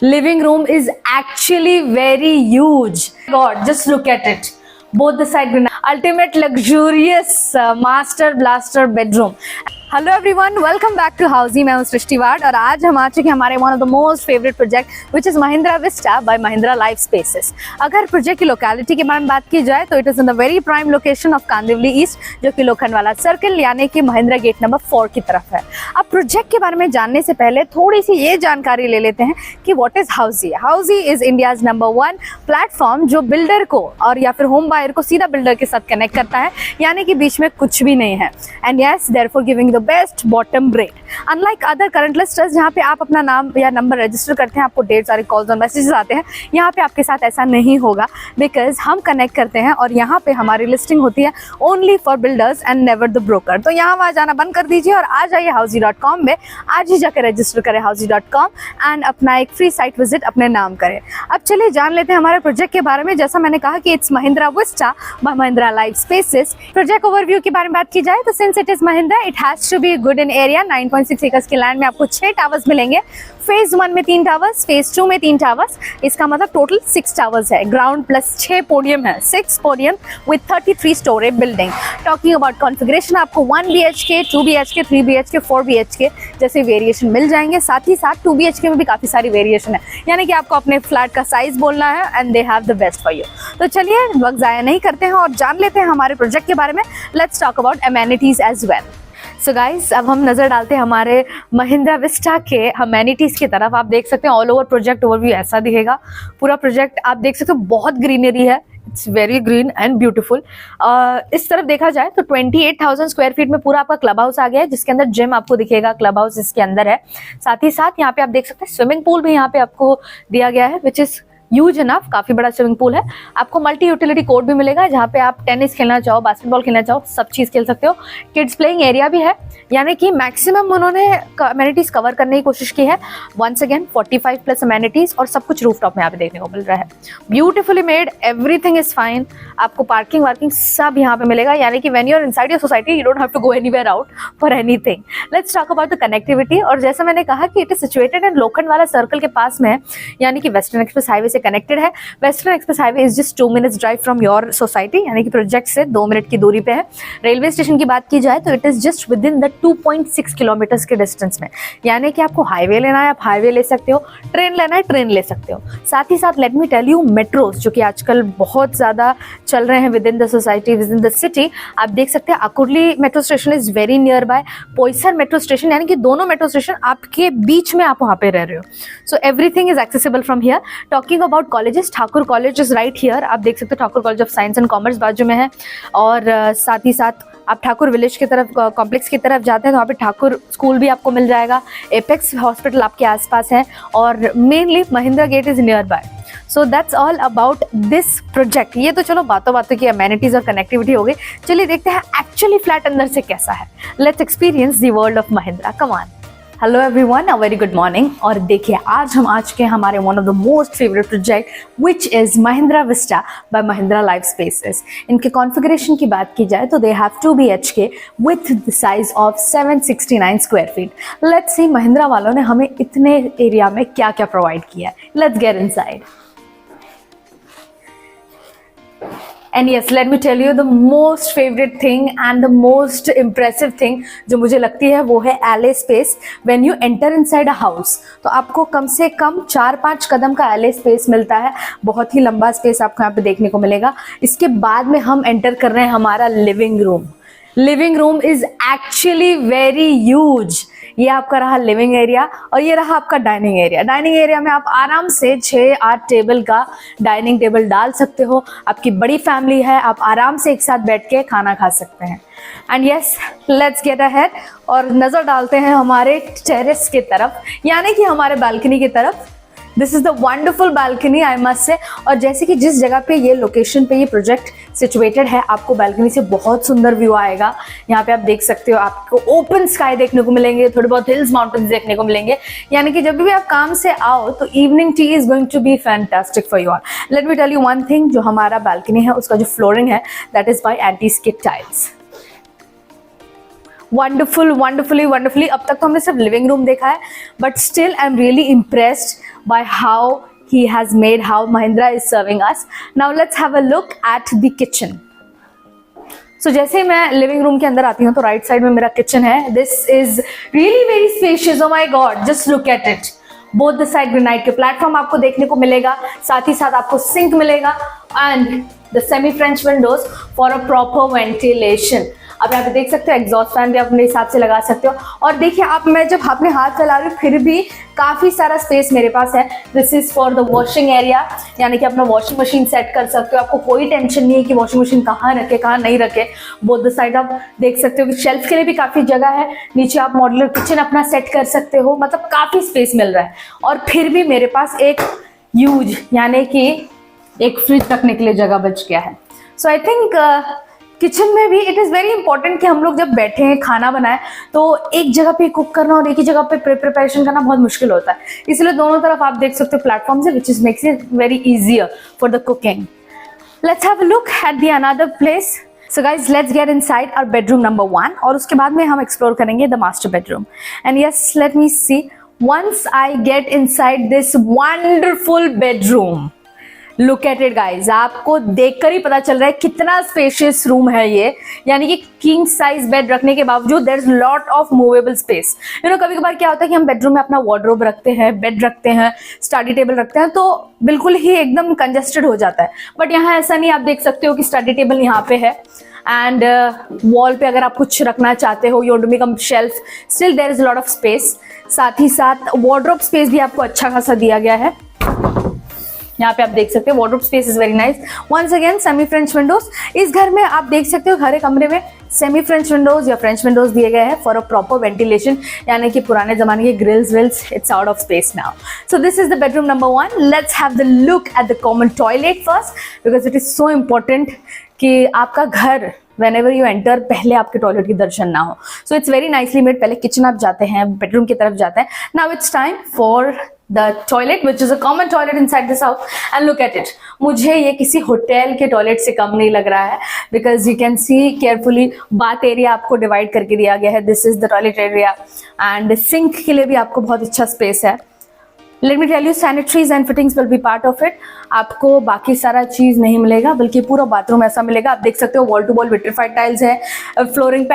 Living room is actually very huge. God, just look at it. Both the side, ultimate luxurious master blaster bedroom. Hello everyone, welcome back to Housey. मैं हूं सृष्टि ward और आज हम आ चुके हैं हमारे one of the most favourite project which is Mahindra Vista by Mahindra life spaces. अगर प्रोजेक्ट की लोकेलिटी के बारे में बात की जाए तो it is in the very prime location of Kandivali east, जो कि लोखंडवाला सर्कल यानी कि महिंद्रा गेट नंबर 4 की तरफ है। अब प्रोजेक्ट के बारे में जानने से पहले थोड़ी सी ये जानकारी ले लेते हैं कि what is Housey. Housey is India's number 1 platform जो बिल्डर को और या फिर होम बायर को सीधा बिल्डर के साथ कनेक्ट करता है, यानी कि बीच में कुछ भी नहीं है। And yes, therefore giving the best bottom rate. Unlike other current listers जहाँ पे आप अपना नाम या नंबर रजिस्टर करते हैं, आपको ढेर सारे कॉल्स और मैसेजेस आते हैं, यहाँ पे आपके साथ ऐसा नहीं होगा, बिकॉज हम कनेक्ट करते हैं और यहाँ पे हमारी लिस्टिंग होती है only for builders and never the broker. तो यहाँ वहाँ जाना बंद कर दीजिए और आ जाइए हाउसी.com में, आज ही जाकर रजिस्टर करें हाउसी.com एंड अपना एक फ्री साइट विजिट अपने नाम करें। अब चलिए जान लेते हैं हमारे प्रोजेक्ट के बारे में। जैसा मैंने कहा कि it's Mahindra Vista by Mahindra life spaces. Project overview के बारे में बात की जाए तो since it is Mahindra, it has to be good in area. 9.6 acres के लैंड में आपको 6 टावर्स मिलेंगे। फेज 1 में 3 टावर्स, फेज 2 में 3 टावर्स, इसका मतलब टोटल 6 टावर्स है। ग्राउंड प्लस 6 पोडियम है, 6 podium with 33 story building. Talking about configuration, आपको 1 BHK, 2 BHK, 3 BHK, 4 BHK जैसे वेरिएशन मिल जाएंगे। साथ ही साथ 2 BHK में भी काफ़ी सारी वेरिएशन है, यानी कि आपको अपने फ्लैट का साइज बोलना है and they have the best for you. तो चलिए वक्त ज़ाया नहीं करते हैं और जान लेते हैं हमारे प्रोजेक्ट के बारे में। Let's talk about amenities as well. So guys, अब हम नज़र डालते हैं हमारे महिंद्रा विस्टा के अमेनिटीज़ की तरफ। आप देख सकते हैं ऑल ओवर प्रोजेक्ट ओवरव्यू ऐसा दिखेगा। पूरा प्रोजेक्ट आप देख सकते हो, बहुत ग्रीनरी है, it's very green and beautiful. इस तरफ देखा जाए तो 28,000 स्क्वायर फीट में पूरा आपका क्लब हाउस आ गया है, जिसके अंदर जिम आपको दिखेगा, क्लब हाउस इसके अंदर है। साथ ही साथ यहाँ पे आप देख सकते हैं स्विमिंग पूल भी यहाँ पे आपको दिया गया है, विच इज़ ह्यूज इनफ, काफी बड़ा स्विमिंग पूल है। आपको मल्टी यूटिलिटी कोर्ट भी मिलेगा, जहाँ पे आप टेनिस खेलना चाहो, बास्केटबॉल खेलना चाहो, सब चीज खेल सकते हो। किड्स प्लेइंग एरिया भी है, यानी कि मैक्सिमम उन्होंने अमेनिटीज कवर करने की कोशिश की है। वंस अगेन 45 प्लस अमेनिटीज और सब कुछ रूफटॉप में यहाँ पे देखने को मिल रहा है। Beautifully made, everything is fine. आपको पार्किंग वार्किंग सब यहाँ पे मिलेगा, यानी कि when you are inside your society you don't have to go anywhere out for anything. Let's talk about the connectivity. और जैसा मैंने कहा कि it is situated in Lokhandwala circle के पास में है, यानी कि वेस्टर्न एक्सप्रेस हाईवे से कनेक्टेड है। Western express highway is just 2 minutes drive from your society, यानी कि प्रोजेक्ट से 2 मिनट की दूरी पे है। रेलवे स्टेशन की बात की जाए तो it is just with in the 2.6 kilometres के डिस्टेंस में, यानी कि आपको हाईवे लेना है आप हाईवे ले सकते हो, ट्रेन लेना है ट्रेन ले सकते हो। साथ ही साथ let me tell you, metros जो कि आजकल बहुत ज़्यादा चल रहे हैं within the society, within the city. आप देख सकते हैं Akurli metro station is very near by, Poisar metro station, यानी कि दोनों मेट्रो स्टेशन आपके बीच में आप वहाँ पे रह रहे हो। So everything is accessible from here. Talking about colleges, Thakur college is right here. आप देख सकते हो Thakur college of science and commerce बाजू में है। और साथ ही साथ आप ठाकुर विलेज की तरफ, कॉम्प्लेक्स की तरफ जाते हैं तो वहाँ पे ठाकुर स्कूल भी आपको मिल जाएगा। एपेक्स हॉस्पिटल आपके आसपास है और mainly Mahindra gate is nearby. So that's all about this project. ये तो चलो बातों बातों की अमेनिटीज और कनेक्टिविटी हो गई। चलिए देखते हैं एक्चुअली फ्लैट अंदर से कैसा है। Let's experience the world of Mahindra, come on. Hello everyone, a very good morning. और देखिए आज हम आ चुके हैं हमारे one of the most favourite project which is Mahindra Vista by Mahindra life spaces. इनके कॉन्फ़िगरेशन की बात की जाए तो they have 2 BHK with the size of 769 square feet. Let's see Mahindra वालों ने हमें इतने एरिया में क्या क्या प्रोवाइड किया है। Let's get inside. And yes, let me tell you the most favourite thing and the most impressive thing जो मुझे लगती है वो है एले space. When you enter inside a house तो आपको कम से कम 4-5 कदम का एले स्पेस मिलता है। बहुत ही लंबा स्पेस आपको यहाँ पे देखने को मिलेगा। इसके बाद में हम एंटर कर रहे हैं हमारा living room. Living room is actually very huge. ये आपका रहा लिविंग एरिया और ये रहा आपका डाइनिंग एरिया। डाइनिंग एरिया में आप आराम से 6-8 टेबल का डाइनिंग टेबल डाल सकते हो। आपकी बड़ी फैमिली है, आप आराम से एक साथ बैठ के खाना खा सकते हैं। And yes, let's get ahead और नज़र डालते हैं हमारे टेरेस की तरफ, यानी कि हमारे बालकनी की तरफ। This is the wonderful balcony I must say. और जैसे कि जिस जगह पे ये लोकेशन पे ये प्रोजेक्ट सिचुएटेड है, आपको बालकनी से बहुत सुंदर व्यू आएगा। यहाँ पे आप देख सकते हो, आपको ओपन स्काई देखने को मिलेंगे, थोड़े बहुत हिल्स माउंटेन्स देखने को मिलेंगे, यानी कि जब भी आप काम से आओ तो evening tea is going to be fantastic for you all. Let me tell you one thing, जो हमारा बालकनी है उसका जो फ्लोरिंग है that is by anti skid tiles. wonderfully. अब तक तो हमने सिर्फ लिविंग रूम देखा है, but still I am really impressed by how he has made, how Mahindra is serving us. Now let's have a look at the kitchen. So जैसे मैं living room के अंदर आती हूँ तो राइट साइड में मेरा किचन है. This is really very spacious. Oh my God, just look at it. Both the side granite के प्लेटफॉर्म आपको देखने को मिलेगा, साथ ही साथ आपको सिंक मिलेगा and the semi French Windows for a proper ventilation. आप यहाँ पे देख सकते हो एग्जॉस्ट फैन भी अपने हिसाब से लगा सकते हो. और देखिए आप, मैं जब अपने हाथ चला रही हूँ फिर भी काफी सारा स्पेस मेरे पास है. This is for the washing area, यानी कि अपना वॉशिंग मशीन सेट कर सकते हो. आपको कोई टेंशन नहीं है कि वॉशिंग मशीन कहाँ रखे कहाँ नहीं रखे. बोथ द साइड आप देख सकते हो कि शेल्फ के लिए भी काफी जगह है. नीचे आप मॉड्यूलर किचन अपना सेट कर सकते हो, मतलब काफी स्पेस मिल रहा है. और फिर भी मेरे पास एक ह्यूज यानी कि एक फ्रिज रखने के लिए जगह बच गया है. सो आई थिंक किचन में भी इट इज़ वेरी इंपॉर्टेंट कि हम लोग जब बैठे हैं खाना बनाए तो एक जगह पे कुक करना और एक ही जगह पे प्रिपरेशन करना बहुत मुश्किल होता है. इसलिए दोनों तरफ आप देख सकते हो प्लेटफॉर्म से, which is makes it very easier for the cooking. Let's have a look at the another place. So guys, let's get inside our bedroom number 1 और उसके बाद में हम एक्सप्लोर करेंगे the master bedroom. And yes, let me see. Once I get inside this wonderful bedroom, look at it guys, आपको देखकर ही पता चल रहा है कितना स्पेशियस रूम है ये. यानी कि किंग साइज बेड रखने के बावजूद there is lot of movable space. कभी कभार क्या होता है कि हम बेडरूम में अपना वार्डरोब रखते हैं, बेड रखते हैं, स्टडी टेबल रखते हैं, तो बिल्कुल ही एकदम कंजेस्टेड हो जाता है. बट यहाँ ऐसा नहीं. आप देख सकते हो कि स्टडी टेबल यहाँ पे है एंड वॉल पे अगर आप कुछ रखना चाहते हो, your to become shelf, still there is lot of space. साथ ही साथ वार्डरोब स्पेस भी आपको अच्छा खासा दिया गया है. यहाँ पे आप देख सकते हो wardrobe space is very nice. Once again semi French windows. इस घर में आप देख सकते हो हर एक कमरे में सेमी फ्रेंच विंडोज या फ्रेंच विंडोज दिए गए हैं फॉर अ प्रॉपर वेंटिलेशन, यानी कि पुराने जमाने के ग्रिल्स विल्स, it's out of space now. So this is the bedroom number 1. Let's have the look at the common toilet first, because it is so important कि आपका घर whenever you enter पहले आपके टॉयलेट की दर्शन ना हो. So it's very nicely made. पहले kitchen आप जाते हैं, बेडरूम की तरफ जाते हैं. Now it's time for the toilet, which is a common toilet inside this house. And look at it. मुझे ये किसी होटल के टॉयलेट से कम नहीं लग रहा है, because you can see carefully bath area आपको डिवाइड करके दिया गया है. This is the toilet area and sink के लिए भी आपको बहुत अच्छा स्पेस है. Let me tell you, sanitaries and fittings will be part of it. आपको बाकी सारा चीज नहीं मिलेगा, बल्कि पूरा बाथरूम ऐसा मिलेगा. आप देख सकते हो wall to wall vitrified tiles है, फ्लोरिंग पे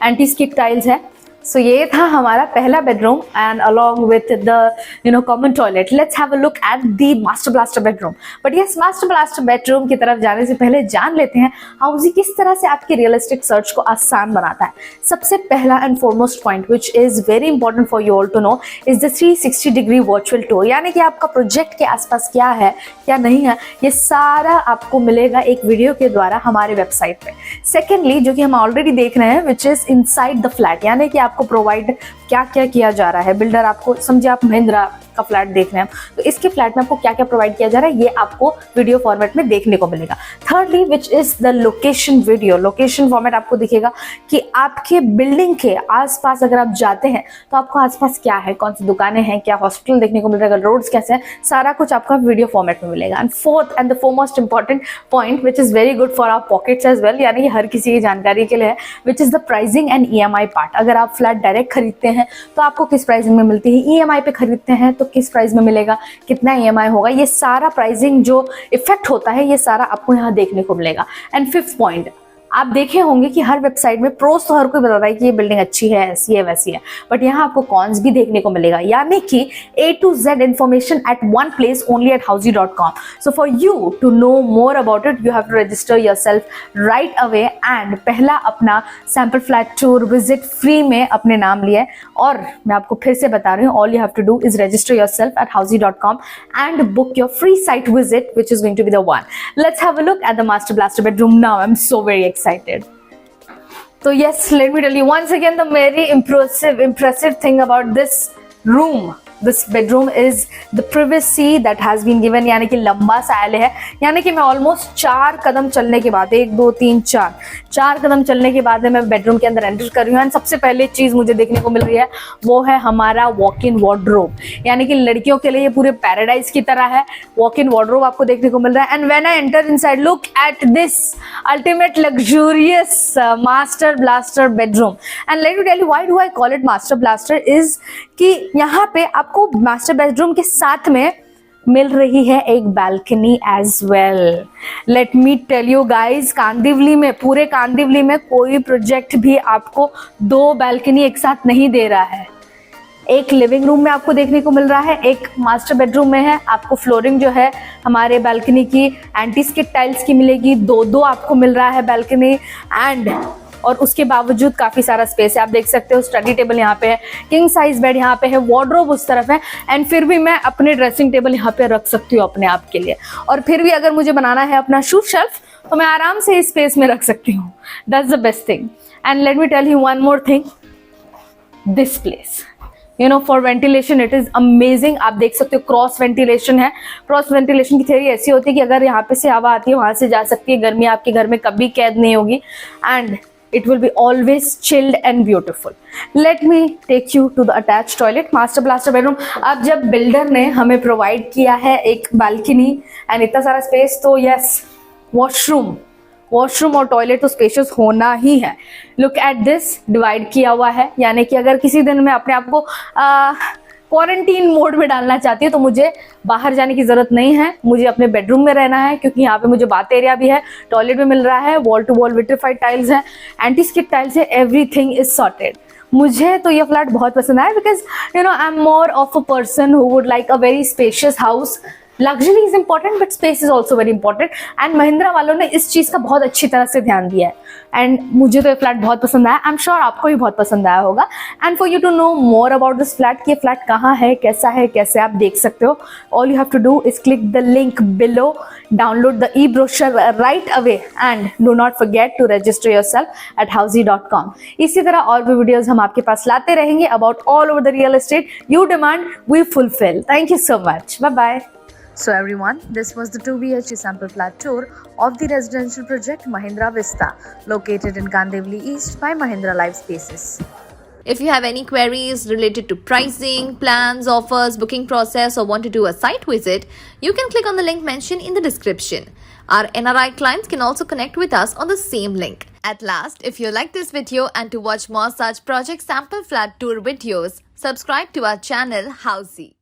एंटी स्किड टाइल्स है. सो ये था हमारा पहला bedroom and along with the common toilet. Let's have a look at the master blaster bedroom. But yes, master blaster bedroom की तरफ जाने से पहले जान लेते हैं हाउजी किस तरह से आपके रियलिस्टिक सर्च को आसान बनाता है. सबसे पहला and foremost point which is very important for you all to know is the 360 degree virtual tour. यानी कि आपका प्रोजेक्ट के आसपास क्या है क्या नहीं है, ये सारा आपको मिलेगा एक वीडियो के द्वारा हमारे वेबसाइट पे. सेकेंडली, जो कि हम ऑलरेडी देख रहे हैं, which is inside the flat, यानी कि आपको प्रोवाइड क्या क्या किया जा रहा है. बिल्डर आपको, समझे आप महिंद्रा का फ्लैट देख रहे हैं तो इसके फ्लैट में आपको क्या क्या प्रोवाइड किया जा रहा है ये आपको वीडियो फॉर्मेट में देखने को मिलेगा. Thirdly, which is the location video. Location format आपको दिखेगा कि आपके बिल्डिंग के आसपास अगर आप जाते हैं तो आपको आसपास क्या है, कौन सी दुकानें हैं, क्या हॉस्पिटल देखने को मिलेगा, रोड्स कैसे हैं, सारा कुछ आपका वीडियो फॉर्मेट में मिलेगा. And fourth and the foremost important point which is very good for our pockets as well, यानी कि हर किसी की जानकारी के लिए है, which is the pricing and EMI part. अगर आप फ्लैट डायरेक्ट खरीदते हैं तो आपको किस प्राइसिंग में मिलती है, EMI पे खरीदते हैं तो किस प्राइस में मिलेगा, कितना EMI होगा, ये सारा प्राइसिंग जो इफेक्ट होता है ये सारा आपको यहाँ देखने को मिलेगा. एंड फिफ्थ पॉइंट, आप देखे होंगे कि हर वेबसाइट में प्रोस तो हर कोई बताता है कि ये बिल्डिंग अच्छी है, ऐसी है, वैसी है, बट यहाँ आपको कॉन्स भी देखने को मिलेगा. यानी कि A to Z information at one place only at housey.com. So for you to know more about it, you have to register yourself right away and पहला अपना sample flat tour visit free में अपने नाम लिया. और मैं आपको फिर से बता रही हूँ, all you have to do is register yourself at housey.com and book your free site visit, which is going to be the one. Let's have a look at the master blaster bedroom now. I'm so very excited. So yes, let me tell you once again the very impressive thing about this room this bedroom is the privacy that has been given, यानी कि लंबा सा आले है, यानी कि मैं almost 4 कदम चलने के बाद 1 2 3 4 कदम चलने के बाद मैं बेडरूम के अंदर एंटर कर रही हूँ। एंड सबसे पहले चीज मुझे देखने को मिल रही है वो है हमारा वॉक इन वार्डरोब, यानी कि लड़कियों के लिए ये पूरे पैराडाइज की तरह है। वॉक इन वार्डरोब आपको देखने को मिल रहा है। And when I enter inside, look at this ultimate luxurious master blaster bedroom. And let me tell you why do I call it master blaster is कि यहाँ पे आपको मास्टर बेडरूम के साथ में मिल रही है एक balcony as well. Let me tell you guys, Kandivali में, पूरे कांदिवली में कोई प्रोजेक्ट भी आपको 2 बालकनी एक साथ नहीं दे रहा है। एक लिविंग रूम में आपको देखने को मिल रहा है, एक मास्टर बेडरूम में है। आपको फ्लोरिंग जो है हमारे बालकनी की एंटी स्किड टाइल्स की मिलेगी, 2 आपको मिल रहा है बालकनी। एंड और उसके बावजूद काफ़ी सारा स्पेस है। आप देख सकते हो स्टडी टेबल यहाँ पे है, किंग साइज बेड यहाँ पे है, वार्डरोब उस तरफ है। एंड फिर भी मैं अपने ड्रेसिंग टेबल यहाँ पे रख सकती हूँ अपने आप के लिए। और फिर भी अगर मुझे बनाना है अपना शू शेल्फ तो मैं आराम से इस स्पेस में रख सकती हूँ। That's the best thing. And let me tell you one more thing, this place for ventilation it is amazing. आप देख सकते हो क्रॉस वेंटिलेशन है। क्रॉस वेंटिलेशन की थ्योरी ऐसी होती है कि अगर यहाँ पे से हवा आती है वहां से जा सकती है, गर्मी आपके घर में कभी कैद नहीं होगी। And it will be always chilled and beautiful. Let me take you to the attached toilet, master blaster bedroom. अब जब बिल्डर ने हमें प्रोवाइड किया है एक बालकनी एंड इतना सारा स्पेस, तो यस, वॉशरूम और टॉयलेट तो स्पेशियस होना ही है। लुक एट दिस, डिवाइड किया हुआ है, यानी कि अगर किसी दिन मैं अपने आप को क्वारंटीन मोड में डालना चाहती हूँ तो मुझे बाहर जाने की जरूरत नहीं है, मुझे अपने बेडरूम में रहना है, क्योंकि यहाँ पे मुझे बाथ एरिया भी है, टॉयलेट भी मिल रहा है, wall to wall vitrified tiles है, एंटी स्किड टाइल्स है, एवरीथिंग इज सॉर्टेड। मुझे तो ये फ्लैट बहुत पसंद आया because I am more of a person who would like a very spacious house. Luxury is important but space is also very important. And Mahindra वालों ने इस चीज़ का बहुत अच्छी तरह से ध्यान दिया है। एंड मुझे तो ये फ्लैट बहुत पसंद आया, आई एम श्योर आपको भी बहुत पसंद आया होगा। And for you to know more about this flat कि ये फ्लैट कहाँ है, कैसे आप देख सकते हो, all you have to do is click the link below, download the e-brochure right away and do not forget to register yourself at housey.com। इसी तरह और भी वीडियोज हम आपके पास लाते रहेंगे about all over the real estate. You demand, we fulfil. Thank you so much, bye bye. So everyone, this was the 2 BHK sample flat tour of the residential project Mahindra Vista, located in Kandivali East by Mahindra Life Spaces. If you have any queries related to pricing, plans, offers, booking process, or want to do a site visit, you can click on the link mentioned in the description. Our NRI clients can also connect with us on the same link. At last, if you like this video and to watch more such project sample flat tour videos, subscribe to our channel Housey.